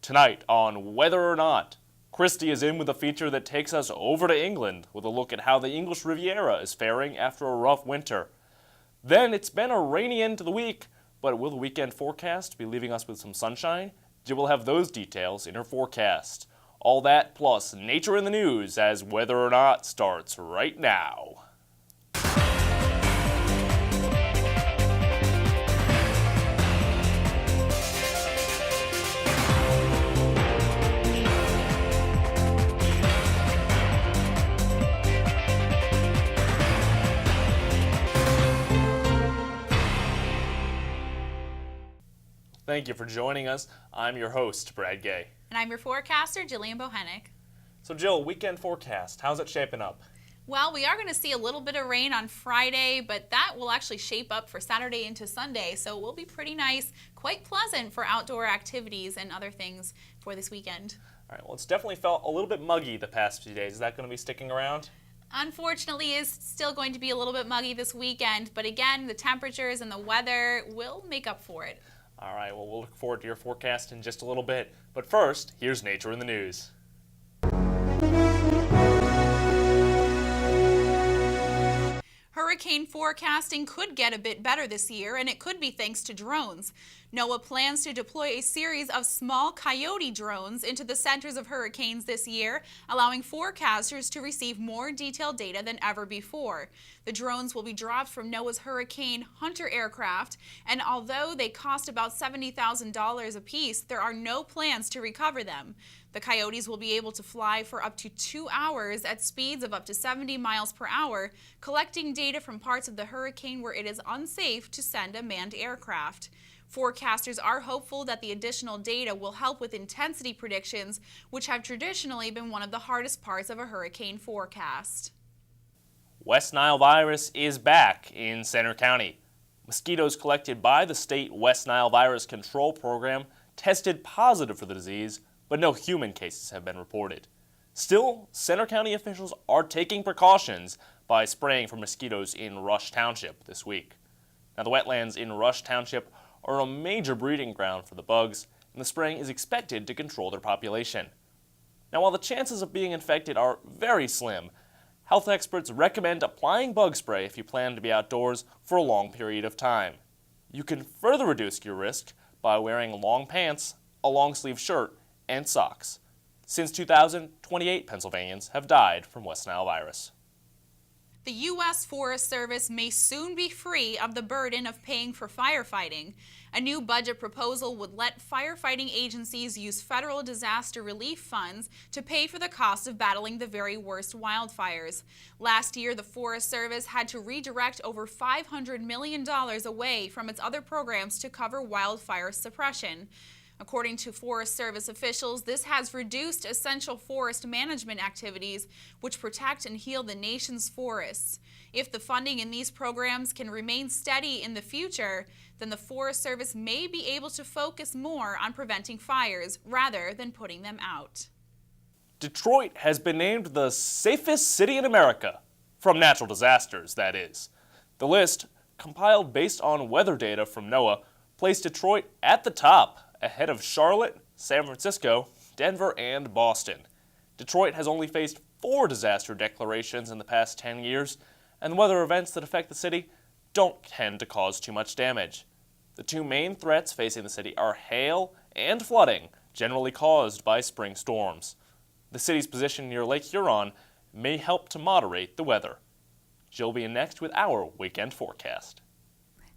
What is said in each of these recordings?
Tonight on Whether or Not, Christy is in with a feature that takes us over to England with a look at how the English Riviera is faring after a rough winter. Then it's been a rainy end to the week, but will the weekend forecast be leaving us with some sunshine? Jill will have those details in her forecast. All that plus nature in the news as Whether or Not starts right now. Thank you for joining us. I'm your host, Brad Gay. And I'm your forecaster, Jillian Bohennick. So Jill, weekend forecast, how's it shaping up? Well, we are going to see a little bit of rain on Friday, but that will actually shape up for Saturday into Sunday, so it will be pretty nice, quite pleasant for outdoor activities and other things for this weekend. All right, well, it's definitely felt a little bit muggy the past few days. Is that going to be sticking around? Unfortunately, it's still going to be a little bit muggy this weekend, but again, the temperatures and the weather will make up for it. All right, well, we'll look forward to your forecast in just a little bit. But first, here's Nature in the News. Hurricane forecasting could get a bit better this year, and it could be thanks to drones. NOAA plans to deploy a series of small Coyote drones into the centers of hurricanes this year, allowing forecasters to receive more detailed data than ever before. The drones will be dropped from NOAA's Hurricane Hunter aircraft, and although they cost about $70,000 apiece, there are no plans to recover them. The Coyotes will be able to fly for up to 2 hours at speeds of up to 70 miles per hour, collecting data from parts of the hurricane where it is unsafe to send a manned aircraft. Forecasters are hopeful that the additional data will help with intensity predictions, which have traditionally been one of the hardest parts of a hurricane forecast. West Nile virus is back in Centre County. Mosquitoes collected by the state West Nile Virus Control Program tested positive for the disease, but no human cases have been reported. Still, Centre County officials are taking precautions by spraying for mosquitoes in Rush Township this week. Now, the wetlands in Rush Township are a major breeding ground for the bugs, and the spraying is expected to control their population. Now, while the chances of being infected are very slim, health experts recommend applying bug spray if you plan to be outdoors for a long period of time. You can further reduce your risk by wearing long pants, a long-sleeve shirt, and socks. Since 2000, 28 Pennsylvanians have died from West Nile virus. The U.S. Forest Service may soon be free of the burden of paying for firefighting. A new budget proposal would let firefighting agencies use federal disaster relief funds to pay for the cost of battling the very worst wildfires. Last year, the Forest Service had to redirect over $500 million away from its other programs to cover wildfire suppression. According to Forest Service officials, this has reduced essential forest management activities which protect and heal the nation's forests. If the funding in these programs can remain steady in the future, then the Forest Service may be able to focus more on preventing fires rather than putting them out. Detroit has been named the safest city in America, from natural disasters, that is. The list, compiled based on weather data from NOAA, placed Detroit at the top, ahead of Charlotte, San Francisco, Denver, and Boston. Detroit has only faced 4 disaster declarations in the past 10 years, and the weather events that affect the city don't tend to cause too much damage. The 2 main threats facing the city are hail and flooding, generally caused by spring storms. The city's position near Lake Huron may help to moderate the weather. Jill will be in next with our weekend forecast.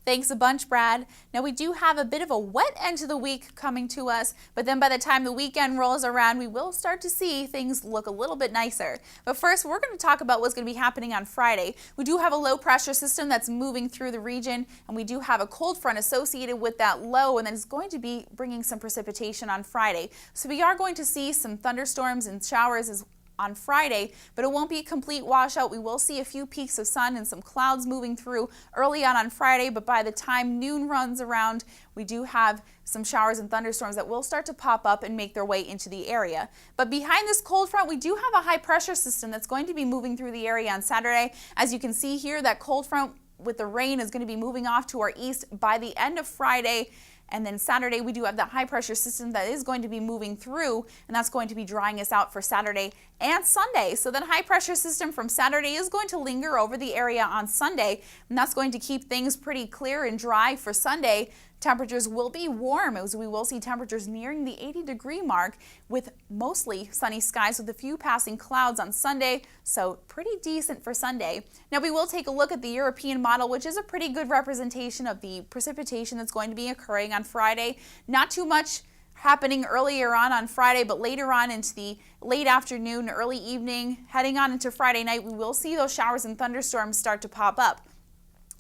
Thanks a bunch, Brad. Now, we do have a bit of a wet end to the week coming to us, but then by the time the weekend rolls around, we will start to see things look a little bit nicer. But first, we're going to talk about what's going to be happening on Friday. We do have a low pressure system that's moving through the region, and we do have a cold front associated with that low, and then it's going to be bringing some precipitation on Friday. So we are going to see some thunderstorms and showers on Friday, but it won't be a complete washout. We will see a few peaks of sun and some clouds moving through early on Friday, but by the time noon runs around, we do have some showers and thunderstorms that will start to pop up and make their way into the area. But behind this cold front, we do have a high pressure system that's going to be moving through the area on Saturday. As you can see here, that cold front with the rain is going to be moving off to our east by the end of Friday. And then Saturday, we do have that high pressure system that is going to be moving through, and that's going to be drying us out for Saturday and Sunday. So that high pressure system from Saturday is going to linger over the area on Sunday, and that's going to keep things pretty clear and dry for Sunday. Temperatures will be warm as we will see temperatures nearing the 80-degree mark with mostly sunny skies with a few passing clouds on Sunday, so pretty decent for Sunday. Now we will take a look at the European model, which is a pretty good representation of the precipitation that's going to be occurring on Friday. Not too much happening earlier on Friday, but later on into the late afternoon, early evening, heading on into Friday night, we will see those showers and thunderstorms start to pop up.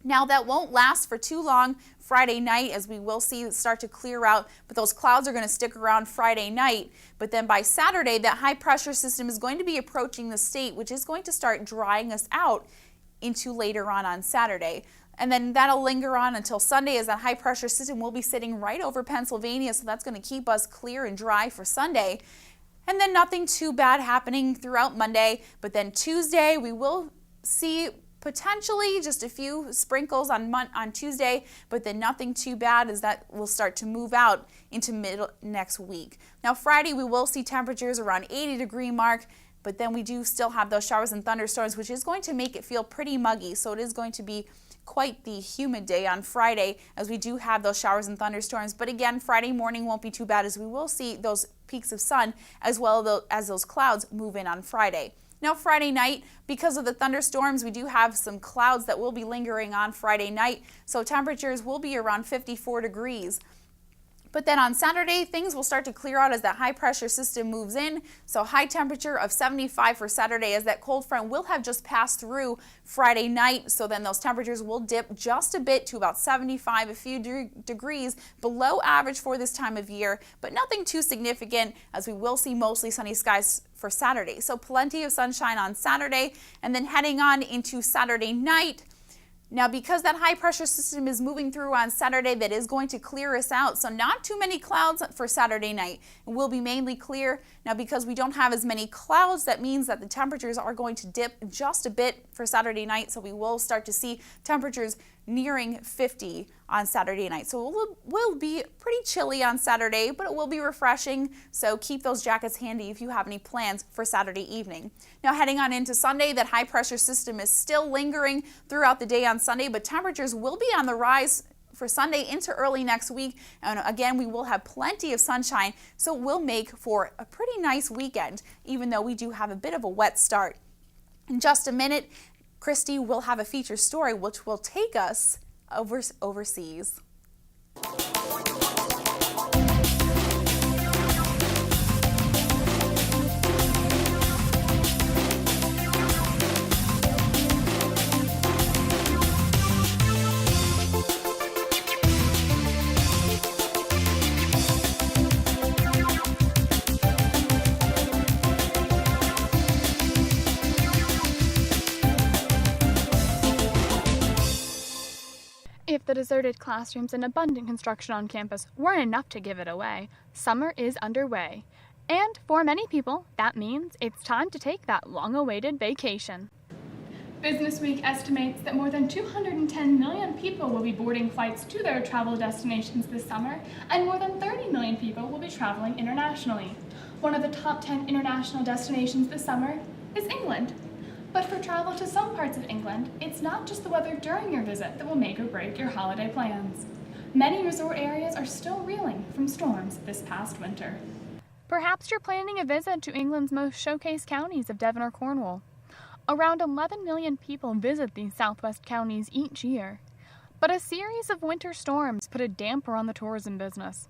Now that won't last for too long Friday night, as we will see it start to clear out, but those clouds are going to stick around Friday night. But then by Saturday, that high pressure system is going to be approaching the state, which is going to start drying us out into later on Saturday. And then that'll linger on until Sunday, as that high pressure system will be sitting right over Pennsylvania, so that's going to keep us clear and dry for Sunday. And then nothing too bad happening throughout Monday, but then Tuesday we will see potentially just a few sprinkles on Tuesday, but then nothing too bad, as that will start to move out into middle next week. Now Friday we will see temperatures around 80-degree mark, but then we do still have those showers and thunderstorms, which is going to make it feel pretty muggy. So it is going to be quite the humid day on Friday, as we do have those showers and thunderstorms. But again, Friday morning won't be too bad, as we will see those peaks of sun as well as those clouds move in on Friday. Now Friday night, because of the thunderstorms, we do have some clouds that will be lingering on Friday night, so temperatures will be around 54 degrees. But then on Saturday, things will start to clear out as that high pressure system moves in. So high temperature of 75 for Saturday, as that cold front will have just passed through Friday night. So then those temperatures will dip just a bit to about 75, a few degrees below average for this time of year, but nothing too significant, as we will see mostly sunny skies for Saturday. So plenty of sunshine on Saturday, and then heading on into Saturday night. Now, because that high pressure system is moving through on Saturday, that is going to clear us out. So not too many clouds for Saturday night. It will be mainly clear. Now, because we don't have as many clouds, that means that the temperatures are going to dip just a bit for Saturday night. So we will start to see temperatures nearing 50 on Saturday night. So it will be pretty chilly on Saturday, but it will be refreshing. So keep those jackets handy if you have any plans for Saturday evening. Now heading on into Sunday, that high pressure system is still lingering throughout the day on Sunday, but temperatures will be on the rise for Sunday into early next week. And again, we will have plenty of sunshine, so it will make for a pretty nice weekend, even though we do have a bit of a wet start. In just a minute, Christy will have a feature story which will take us overseas. If the deserted classrooms and abundant construction on campus weren't enough to give it away, summer is underway. And for many people, that means it's time to take that long-awaited vacation. Business Week estimates that more than 210 million people will be boarding flights to their travel destinations this summer, and more than 30 million people will be traveling internationally. One of the top 10 international destinations this summer is England. But for travel to some parts of England, it's not just the weather during your visit that will make or break your holiday plans. Many resort areas are still reeling from storms this past winter. Perhaps you're planning a visit to England's most showcase counties of Devon or Cornwall. Around 11 million people visit these southwest counties each year. But a series of winter storms put a damper on the tourism business.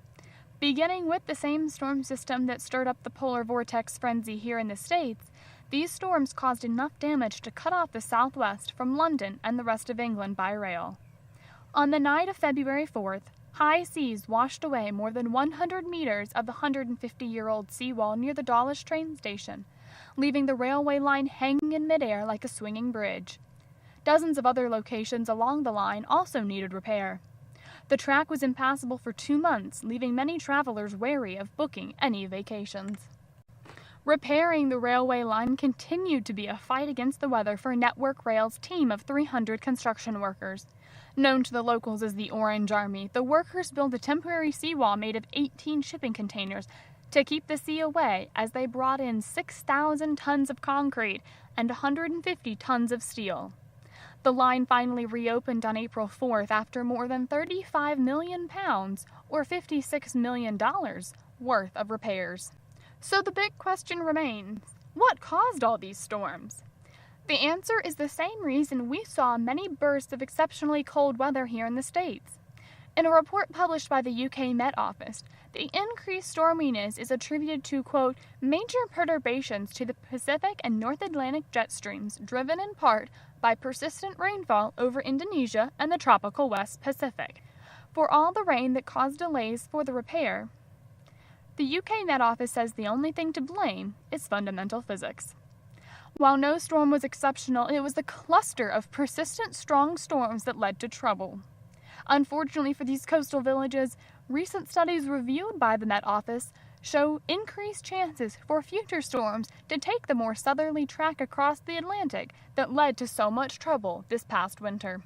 Beginning with the same storm system that stirred up the polar vortex frenzy here in the States, these storms caused enough damage to cut off the southwest from London and the rest of England by rail. On the night of February 4th, high seas washed away more than 100 meters of the 150-year-old seawall near the Dawlish train station, leaving the railway line hanging in midair like a swinging bridge. Dozens of other locations along the line also needed repair. The track was impassable for 2 months, leaving many travelers wary of booking any vacations. Repairing the railway line continued to be a fight against the weather for Network Rail's team of 300 construction workers. Known to the locals as the Orange Army, the workers built a temporary seawall made of 18 shipping containers to keep the sea away as they brought in 6,000 tons of concrete and 150 tons of steel. The line finally reopened on April 4th after more than £35 million, or $56 million, worth of repairs. So the big question remains, what caused all these storms? The answer is the same reason we saw many bursts of exceptionally cold weather here in the States. In a report published by the UK Met Office, the increased storminess is attributed to, quote, major perturbations to the Pacific and North Atlantic jet streams driven in part by persistent rainfall over Indonesia and the tropical West Pacific. For all the rain that caused delays for the repair, the UK Met Office says the only thing to blame is fundamental physics. While no storm was exceptional, it was the cluster of persistent strong storms that led to trouble. Unfortunately for these coastal villages, recent studies reviewed by the Met Office show increased chances for future storms to take the more southerly track across the Atlantic that led to so much trouble this past winter.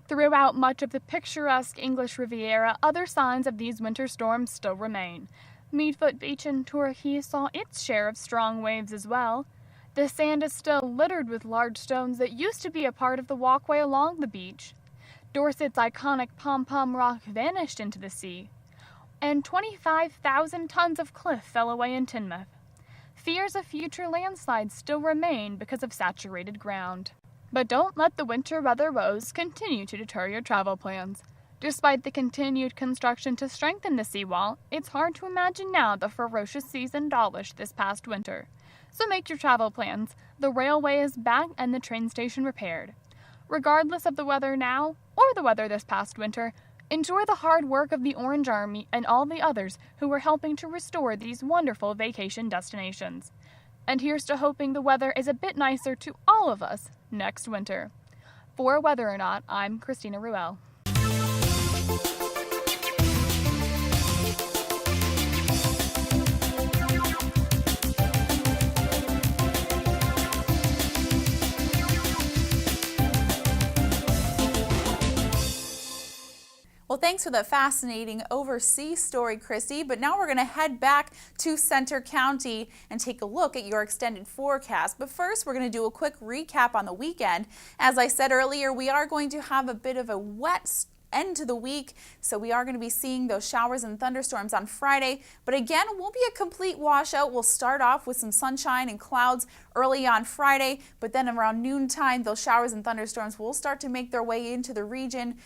Throughout much of the picturesque English Riviera, other signs of these winter storms still remain. Meadfoot Beach in Torquay saw its share of strong waves as well. The sand is still littered with large stones that used to be a part of the walkway along the beach. Dorset's iconic Pom-Pom Rock vanished into the sea, and 25,000 tons of cliff fell away in Teignmouth. Fears of future landslides still remain because of saturated ground. But don't let the winter weather woes continue to deter your travel plans. Despite the continued construction to strengthen the seawall, it's hard to imagine now the ferocious seas in Dawlish this past winter. So make your travel plans. The railway is back and the train station repaired. Regardless of the weather now, or the weather this past winter, enjoy the hard work of the Orange Army and all the others who are helping to restore these wonderful vacation destinations. And here's to hoping the weather is a bit nicer to all of us next winter. For Weather or Not, I'm Christina Ruel. Well, thanks for that fascinating overseas story, Christy. But now we're going to head back to Center County and take a look at your extended forecast. But first, we're going to do a quick recap on the weekend. As I said earlier, we are going to have a bit of a wet end to the week, so we are going to be seeing those showers and thunderstorms on Friday, but again, it won't be a complete washout. We'll start off with some sunshine and clouds early on Friday, but then around noontime, those showers and thunderstorms will start to make their way into the region.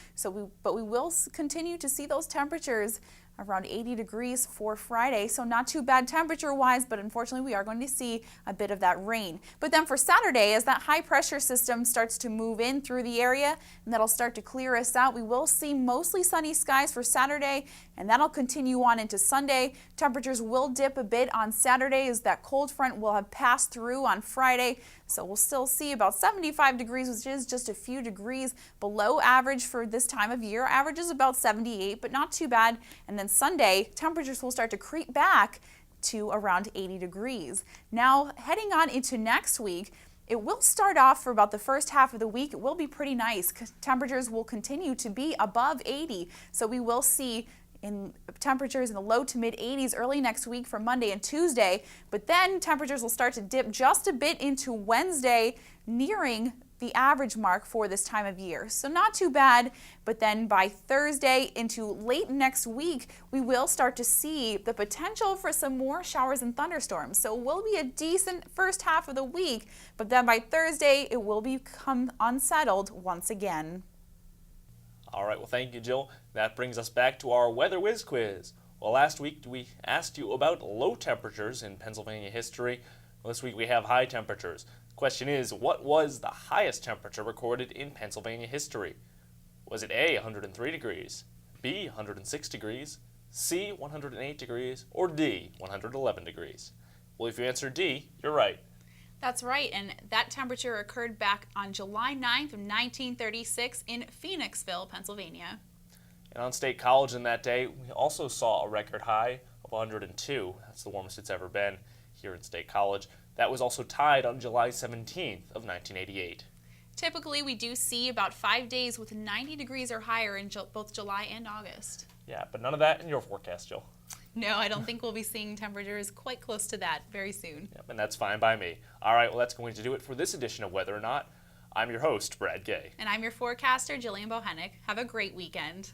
But we will continue to see those temperatures around 80 degrees for Friday, so not too bad temperature-wise, but unfortunately we are going to see a bit of that rain. But then for Saturday, as that high pressure system starts to move in through the area, and that'll start to clear us out, we will see mostly sunny skies for Saturday, and that'll continue on into Sunday. Temperatures will dip a bit on Saturday as that cold front will have passed through on Friday, so we'll still see about 75 degrees, which is just a few degrees below average for this time of year. Average is about 78, but not too bad. And then Sunday, temperatures will start to creep back to around 80 degrees. Now, heading on into next week, it will start off for about the first half of the week. It will be pretty nice. Temperatures will continue to be above 80, so we will see in temperatures in the low to mid 80s early next week for Monday and Tuesday, but then temperatures will start to dip just a bit into Wednesday, nearing the average mark for this time of year. So not too bad, but then by Thursday into late next week, we will start to see the potential for some more showers and thunderstorms. So it will be a decent first half of the week, but then by Thursday, it will become unsettled once again. All right, well, thank you, Jill. That brings us back to our Weather Whiz quiz. Well, last week we asked you about low temperatures in Pennsylvania history. Well, this week we have high temperatures. The question is, what was the highest temperature recorded in Pennsylvania history? Was it A, 103 degrees, B, 106 degrees, C, 108 degrees, or D, 111 degrees? Well, if you answer D, you're right. That's right, and that temperature occurred back on July 9th of 1936 in Phoenixville, Pennsylvania. And on State College in that day, we also saw a record high of 102. That's the warmest it's ever been. here at State College. That was also tied on July 17th of 1988. Typically, we do see about 5 days with 90 degrees or higher in both July and August. Yeah, but none of that in your forecast, Jill. No, I don't think we'll be seeing temperatures quite close to that very soon. Yep, and that's fine by me. All right, well, that's going to do it for this edition of Whether or Not. I'm your host, Brad Gay. And I'm your forecaster, Jillian Bohennick. Have a great weekend.